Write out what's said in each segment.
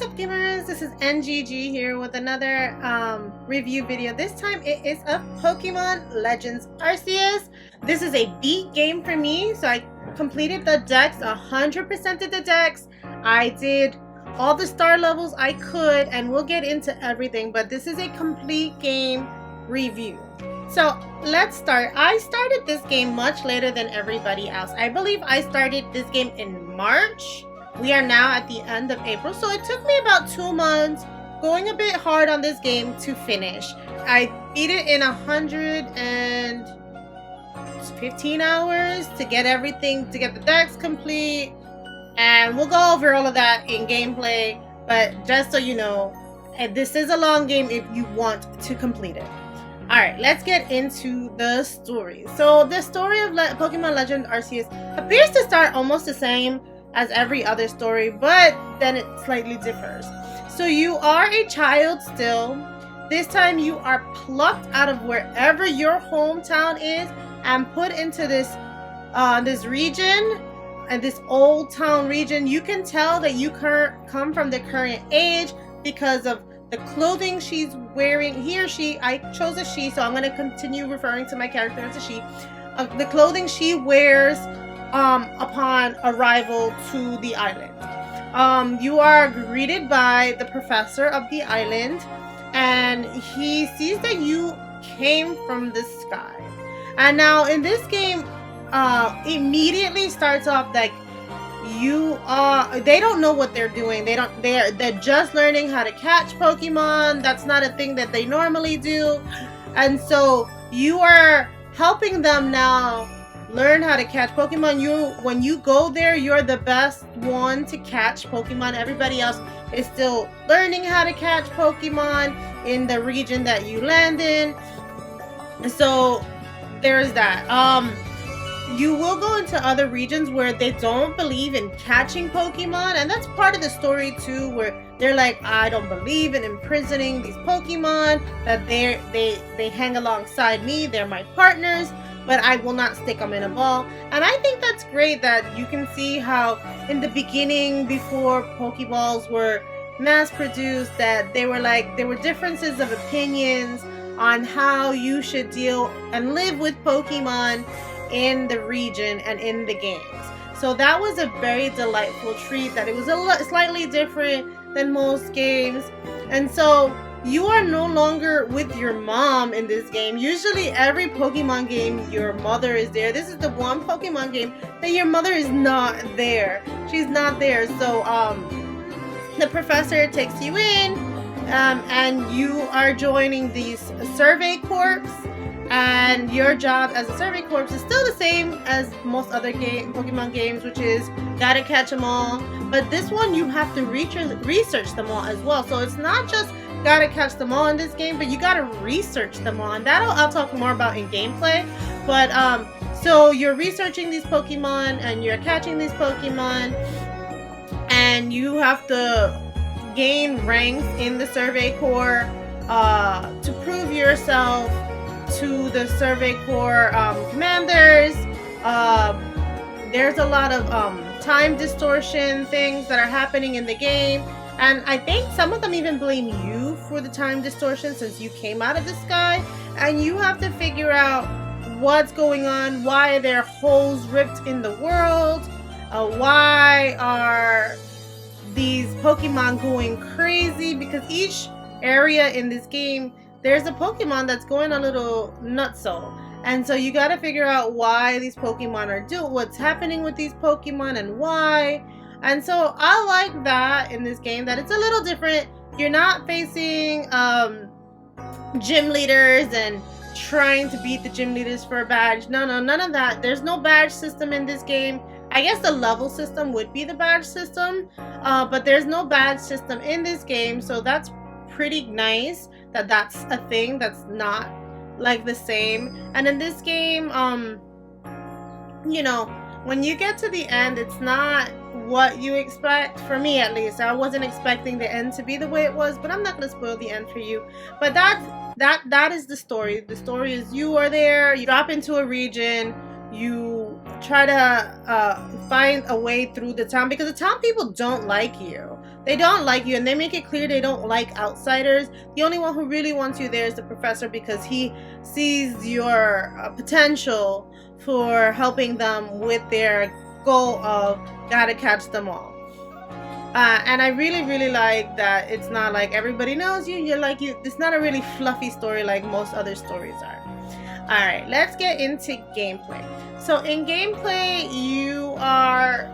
up, gamers? This is NGG here with another review video. This time it is of Pokemon Legends Arceus. This is a beat game for me, so I completed the decks, 100% of the decks. I did all the star levels I could, and we'll get into everything, but this is a complete game review. So let's start. I started this game much later than everybody else. I believe I started this game in March. We are now at the end of April, so it took me about 2 months, going a bit hard on this game to finish. I beat it in 115 hours to get everything, to get the decks complete, and we'll go over all of that in gameplay. But just so you know, this is a long game if you want to complete it. Alright, let's get into the story. So the story of Pokemon Legends Arceus appears to start almost the same as every other story, but then it slightly differs. So you are a child still. This time you are plucked out of wherever your hometown is and put into this this region, and this old town region. You can tell that you come from the current age because of the clothing she's wearing. He or she, I chose a she, so I'm going to continue referring to my character as a she. The clothing she wears upon arrival to the island. You are greeted by the professor of the island, and he sees that you came from the sky. And now in this game, immediately starts off like they don't know what they're doing. They're just learning how to catch Pokemon. That's not a thing that they normally do, and so you are helping them now learn how to catch Pokemon. When you go there, you're the best one to catch Pokemon. Everybody else is still learning how to catch Pokemon in the region that you land in. So there's that. You will go into other regions where they don't believe in catching Pokemon, and that's part of the story too, where they're like, I don't believe in imprisoning these Pokemon, that they hang alongside me, they're my partners, but I will not stick them in a ball. And I think that's great that you can see how in the beginning, before Pokeballs were mass produced, that there were differences of opinions on how you should deal and live with Pokemon in the region and in the games. So that was a very delightful treat, that it was slightly different than most games. And so you are no longer with your mom in this game. Usually every Pokemon game, your mother is there. This is the one Pokemon game that your mother is not there. She's not there. So the professor takes you in, and you are joining these survey corps. And your job as a survey corps is still the same as most other Pokemon games, which is gotta catch them all. But this one, you have to research them all as well. So it's not just gotta catch them all in this game, but you gotta research them all. And I'll talk more about in gameplay. But so you're researching these Pokemon and you're catching these Pokemon, and you have to gain ranks in the survey corps to prove yourself to the survey corps commanders. There's a lot of time distortion things that are happening in the game, and I think some of them even blame you for the time distortion since you came out of the sky, and you have to figure out what's going on. Why are there holes ripped in the world? Why are these Pokemon going crazy? Because each area in this game, there's a Pokemon that's going a little nutso. And so you got to figure out why these Pokemon are what's happening with these Pokemon and why. And so I like that in this game, that it's a little different. You're not facing gym leaders and trying to beat the gym leaders for a badge. No, none of that. There's no badge system in this game. I guess the level system would be the badge system, but there's no badge system in this game. So that's pretty nice that that's a thing that's not like the same. And in this game, you know, when you get to the end, it's not what you expect. For me, at least, I wasn't expecting the end to be the way it was, but I'm not going to spoil the end for you. But that is the story. The story is you are there, you drop into a region, you try to find a way through the town, because the town people don't like you. They don't like you, and they make it clear they don't like outsiders. The only one who really wants you there is the professor, because he sees your potential for helping them with their goal of gotta catch them all. And I really like that it's not like everybody knows you. You're like you. It's not a really fluffy story like most other stories are. All right, let's get into gameplay. So in gameplay, you are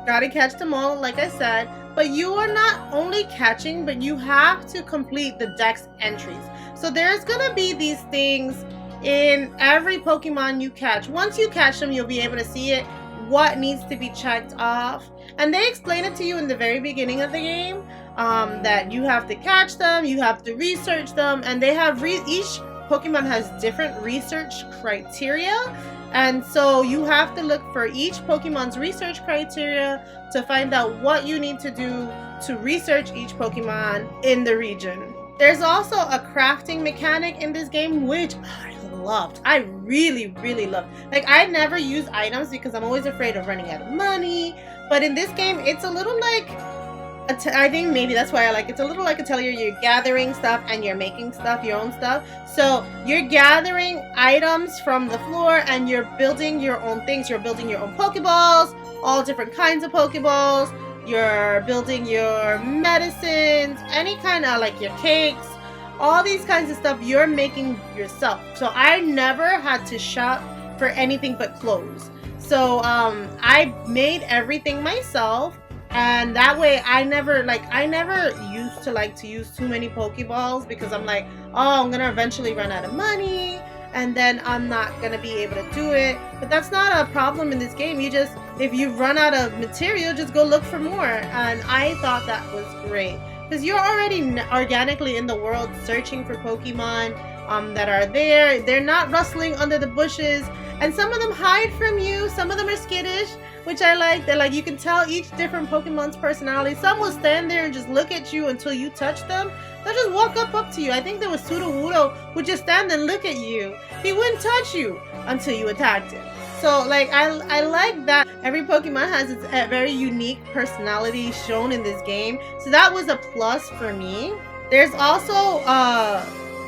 gotta catch them all, like I said, but you are not only catching, but you have to complete the dex entries. So there's gonna be these things in every Pokemon you catch. Once you catch them, you'll be able to see it, what needs to be checked off. And they explain it to you in the very beginning of the game, that you have to catch them, you have to research them, and they have each Pokemon has different research criteria, and so you have to look for each Pokemon's research criteria to find out what you need to do to research each Pokemon in the region. There's also a crafting mechanic in this game, which I loved. I really loved. Like, I never use items because I'm always afraid of running out of money, but in this game, it's a little like, I think maybe that's why I like it. It's a little like Atelier. You're gathering stuff and you're making stuff, your own stuff. So you're gathering items from the floor and you're building your own things. You're building your own Pokeballs, all different kinds of Pokeballs. You're building your medicines, any kind of like your cakes, all these kinds of stuff you're making yourself. So I never had to shop for anything but clothes. So I made everything myself. And that way I never used to use too many Pokeballs, because I'm like, oh, I'm gonna eventually run out of money and then I'm not gonna be able to do it. But that's not a problem in this game. You just, if you run out of material, just go look for more. And I thought that was great, because you're already organically in the world searching for Pokemon that are there. They're not rustling under the bushes, and some of them hide from you. Some of them are skittish, which I like. They're like, you can tell each different Pokemon's personality. Some will stand there and just look at you until you touch them. They'll just walk up to you. I think there was Sudowoodo who just stand and look at you. He wouldn't touch you until you attacked him. So like, I like that every Pokemon has its very unique personality shown in this game. So that was a plus for me. There's also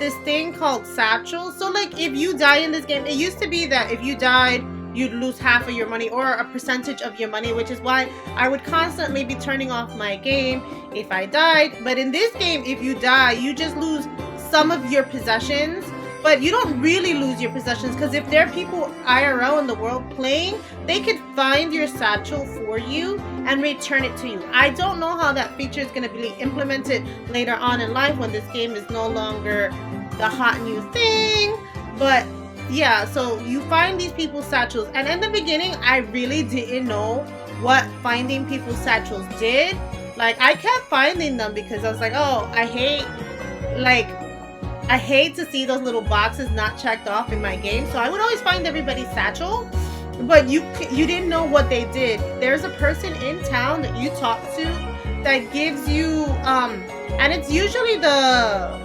this thing called satchels. So like, if you die in this game, it used to be that if you died, you'd lose half of your money or a percentage of your money, which is why I would constantly be turning off my game if I died. But in this game, if you die, you just lose some of your possessions, but you don't really lose your possessions, because if there are people IRL in the world playing, they could find your satchel for you and return it to you. I don't know how that feature is going to be implemented later on in life when this game is no longer the hot new thing, but yeah, so you find these people's satchels, and in the beginning, I really didn't know what finding people's satchels did. Like, I kept finding them because I was like, oh, I hate to see those little boxes not checked off in my game. So I would always find everybody's satchel, but you didn't know what they did. There's a person in town that you talk to that gives you, and it's usually the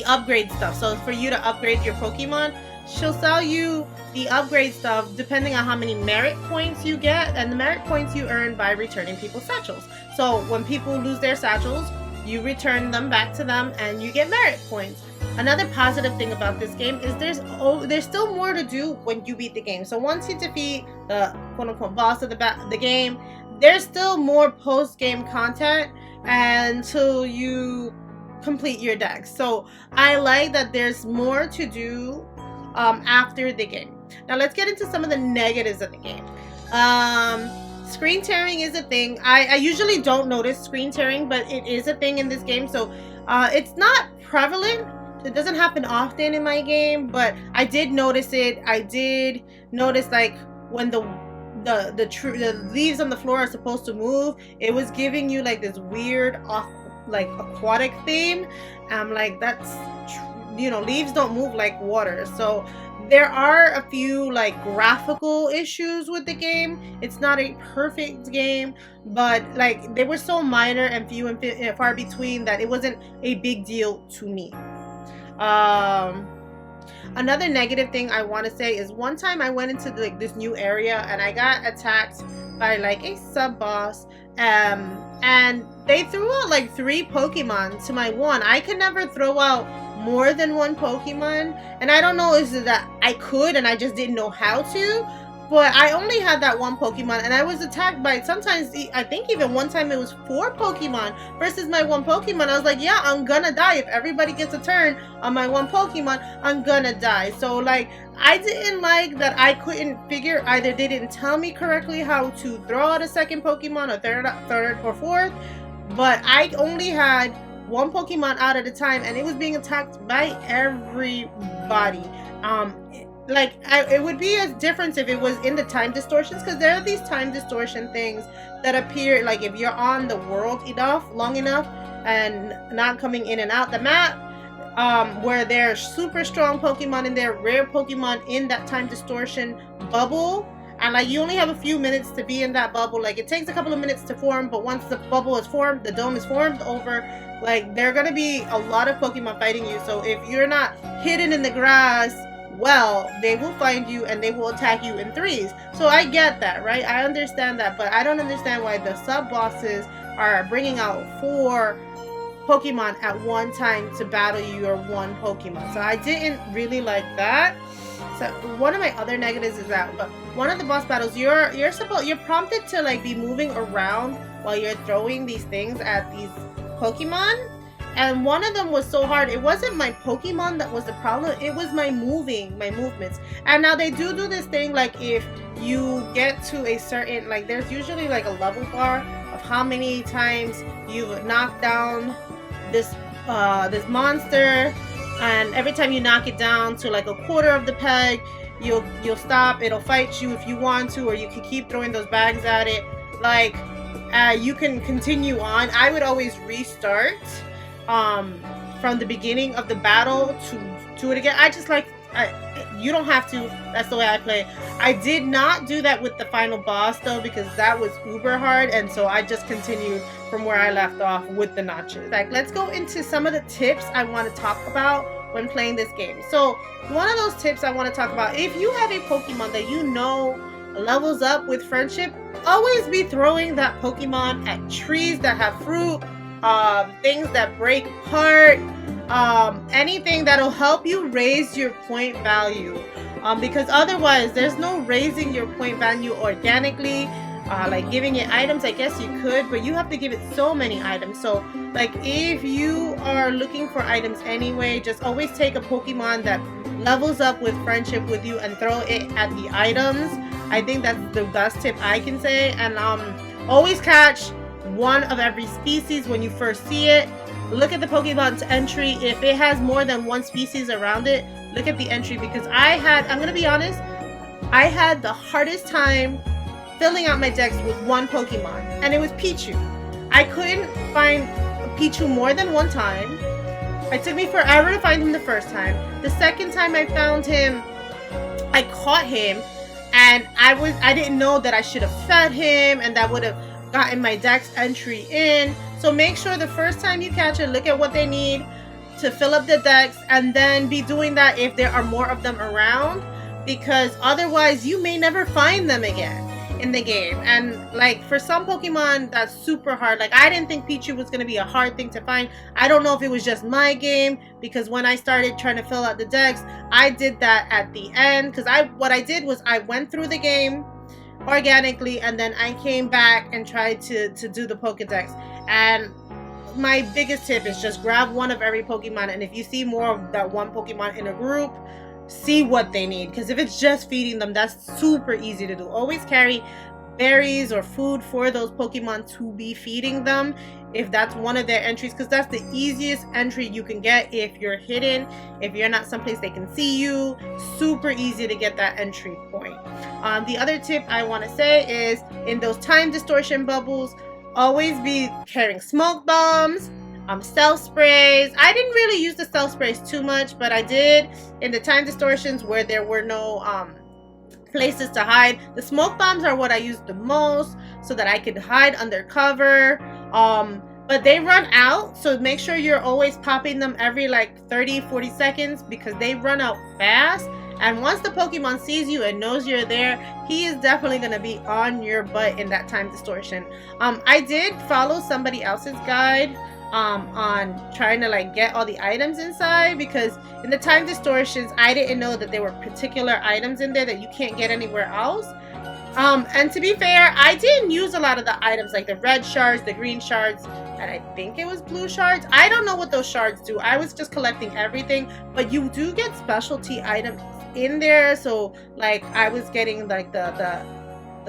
upgrade stuff. So for you to upgrade your Pokemon, she'll sell you the upgrade stuff depending on how many merit points you get, and the merit points you earn by returning people's satchels. So when people lose their satchels, you return them back to them and you get merit points. Another positive thing about this game is there's still more to do when you beat the game. So once you defeat the quote-unquote boss of the game, there's still more post-game content until you complete your deck. So I like that there's more to do after the game. Now let's get into some of the negatives of the game. Screen tearing is a thing. I usually don't notice screen tearing, but it is a thing in this game. So it's not prevalent. It doesn't happen often in my game, but I did notice it. I did notice, like, when the leaves on the floor are supposed to move, it was giving you like this weird aquatic theme. I'm like, that's, leaves don't move like water. So there are a few like graphical issues with the game. It's not a perfect game, but like, they were so minor and few and far between that it wasn't a big deal to me. Another negative thing I want to say is one time I went into like this new area and I got attacked by like a sub boss, and they threw out like 3 Pokemon to my 1. I could never throw out more than 1 Pokemon, and I don't know, is it that I could and I just didn't know how to, but I only had that 1 Pokemon, and I was attacked by sometimes, I think even one time it was 4 Pokemon versus my 1 Pokemon. I was like, yeah, I'm gonna die. If everybody gets a turn on my 1 Pokemon, I'm gonna die. So like, I didn't like that I couldn't figure, either they didn't tell me correctly how to throw out a second Pokemon, or third or fourth, but I only had 1 Pokemon out at a time, and it was being attacked by everybody. Like, it would be a difference if it was in the time distortions, because there are these time distortion things that appear, like if you're on the world long enough and not coming in and out the map, where there's super strong Pokemon in there, rare Pokemon in that time distortion bubble, and like you only have a few minutes to be in that bubble. Like, it takes a couple of minutes to form, but once the bubble is formed, the dome is formed over, like there are gonna be a lot of Pokemon fighting you. So if you're not hidden in the grass, well, they will find you and they will attack you in 3s. So I get that, right? I understand that, but I don't understand why the sub bosses are bringing out 4 Pokemon at one time to battle your 1 Pokemon. So I didn't really like that. So one of my other negatives is that, but one of the boss battles, you're prompted to like be moving around while you're throwing these things at these Pokemon. And one of them was so hard. It wasn't my Pokemon that was the problem. It was my movements. And now they do this thing, like if you get to a certain, like there's usually like a level bar of how many times you've knocked down this monster, and every time you knock it down to like a quarter of the peg, you'll stop. It'll fight you if you want to, or you can keep throwing those bags at it. Like you can continue on. I would always restart from the beginning of the battle to do it again. You don't have to. That's the way I play. I did not do that with the final boss though, because that was uber hard, and so I just continued from where I left off with the notches. Like, let's go into some of the tips I want to talk about when playing this game. So one of those tips I want to talk about, if you have a Pokemon that you know levels up with friendship, always be throwing that Pokemon at trees that have fruit, things that break apart, anything that'll help you raise your point value, because otherwise there's no raising your point value organically. Like giving it items, I guess you could, but you have to give it so many items. So like if you are looking for items anyway, just always take a Pokemon that levels up with friendship with you and throw it at the items. I think that's the best tip I can say. And always catch one of every species when you first see it. Look at the Pokemon's entry. If it has more than 1 species around it, look at the entry, because I'm gonna be honest, I had the hardest time filling out my decks with 1 Pokemon, and it was Pichu. I couldn't find Pichu more than 1 time. It took me forever to find him the first time. The second time I found him, I caught him, and I didn't know that I should have fed him, and that would have gotten my deck's entry in. So make sure the first time you catch it, look at what they need to fill up the decks, and then be doing that if there are more of them around, because otherwise you may never find them again in the game. And like for some Pokemon, that's super hard. Like I didn't think Pichu was going to be a hard thing to find. I don't know if it was just my game, because when I started trying to fill out the decks, I did that at the end, because what I did was I went through the game organically, and then I came back and tried to do the Pokedex. And my biggest tip is just grab one of every Pokemon, and if you see more of that 1 Pokemon in a group, see what they need, because if it's just feeding them, that's super easy to do. Always carry berries or food for those Pokemon to be feeding them if that's one of their entries, because that's the easiest entry you can get if you're hidden, if you're not someplace they can see you. Super easy to get that entry point. The other tip I want to say is, in those time distortion bubbles, always be carrying smoke bombs, stealth sprays. I didn't really use the stealth sprays too much, but I did in the time distortions where there were no places to hide. The smoke bombs are what I used the most, so that I could hide under cover. but they run out, so make sure you're always popping them every like 30-40 seconds because they run out fast. And once the Pokemon sees you and knows you're there, he is definitely going to be on your butt in that time distortion. I did follow somebody else's guide on trying to like get all the items inside, because in the time distortions I didn't know that there were particular items in there that you can't get anywhere else. And to be fair, I didn't use a lot of the items, like the red shards, the green shards, and I think it was blue shards. I don't know what those shards do. I was just collecting everything, but you do get specialty items in there. So like I was getting like the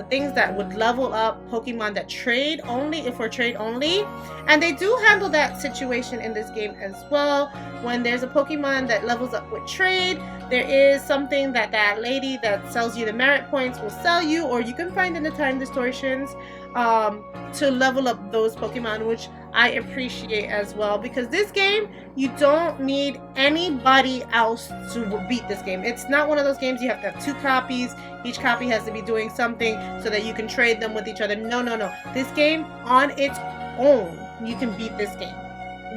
things that would level up Pokemon that trade only, if we're trade only. And they do handle that situation in this game as well. When there's a Pokemon that levels up with trade, there is something that that lady that sells you the merit points will sell you, or you can find in the time distortions to level up those Pokemon, which I appreciate as well, because this game, you don't need anybody else to beat this game. It's not one of those games you have to have 2 copies. Each copy has to be doing something so that you can trade them with each other. No, no, no. This game, on its own, you can beat this game,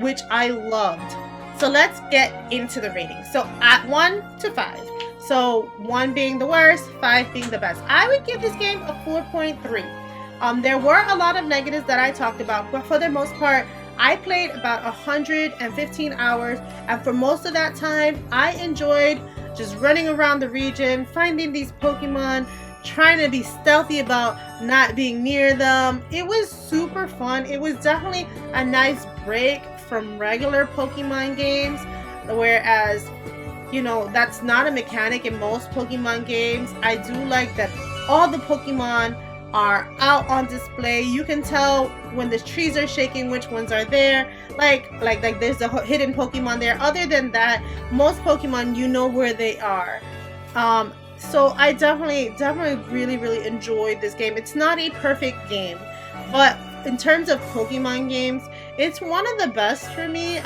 which I loved. So let's get into the ratings. So at 1 to 5. So 1 being the worst, 5 being the best. I would give this game a 4.3. There were a lot of negatives that I talked about, but for the most part, I played about 115 hours, and for most of that time, I enjoyed just running around the region, finding these Pokemon, trying to be stealthy about not being near them. It was super fun. It was definitely a nice break from regular Pokemon games, whereas, you know, that's not a mechanic in most Pokemon games. I do like that all the Pokemon are out on display. You can tell when the trees are shaking which ones are there. Like there's a hidden Pokemon there. Other than that, most Pokemon, you know where they are. So I definitely really enjoyed this game. It's not a perfect game, but in terms of Pokemon games, it's one of the best for me.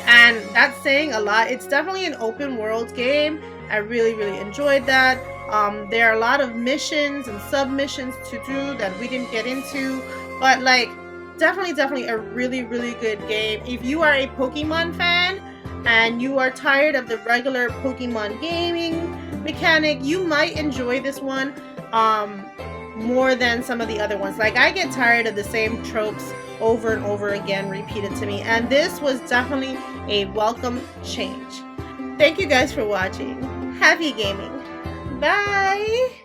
And that's saying a lot. It's definitely an open world game. I really enjoyed that. There are a lot of missions and sub-missions to do that we didn't get into, but like definitely a really good game. If you are a Pokemon fan and you are tired of the regular Pokemon gaming mechanic, you might enjoy this one more than some of the other ones. Like, I get tired of the same tropes over and over again repeated to me, and this was definitely a welcome change. Thank you guys for watching. Happy gaming. Bye!